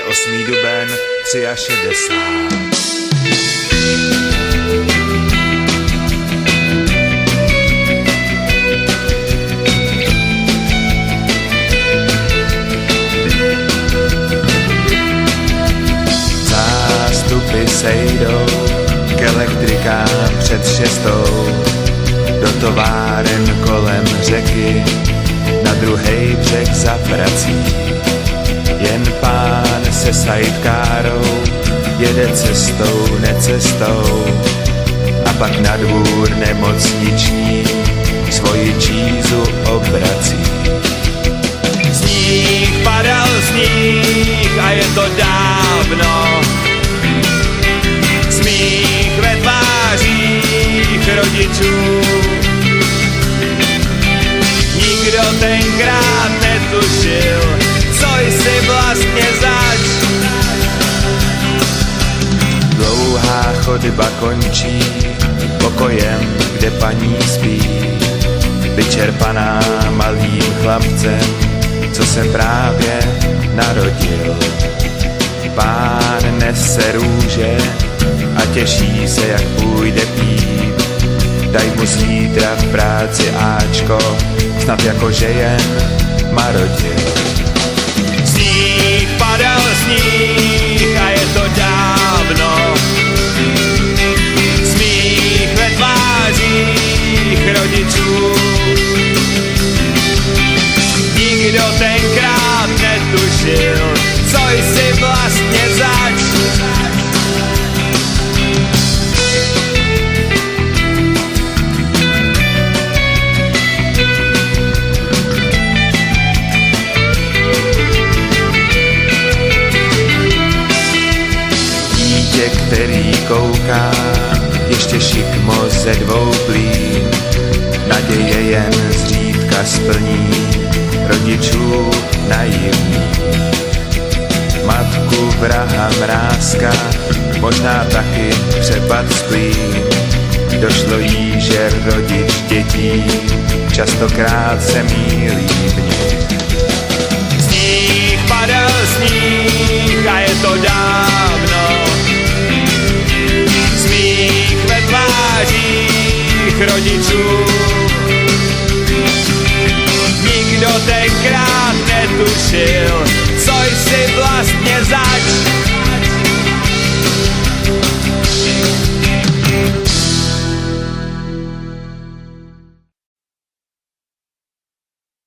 8. duben 63. Zástupy sejdou k elektrikám před 6. Do továren kolem řeky, na druhej břeh za prací. Jen pán se sidecarou jede cestou, necestou, a pak na dvůr nemocniční svoji čízu obrací. Sníh, padal sníh a je to dávno. Smích ve tvářích rodičů. Nikdo tenkrát netušil, co jsi vlastně zač. Dlouhá chodba končí pokojem, kde paní spí, vyčerpaná malým chlapcem, co se právě narodil. Pán nese růže a těší se, jak půjde pít. Daj mu zítra v práci áčko, snad jakože jen marodil. Sníh, padal sníh a je to dávno. Smích ve tvářích rodičů. Nikdo tenkrát netušil, co jsi vlastně zač. Který kouká ještě šikmo ze 2 plín, naděje jen zřídka splní rodičů naivní. Matku vraha mrázka možná taky přepad splín. Došlo jí, že rodič dětí častokrát se mýlí v nich. Sníh, padal sníh a je to dávno. Smích ve tvářích rodičů. Nikdo tenkrát netušil, co jsi vlastně zač.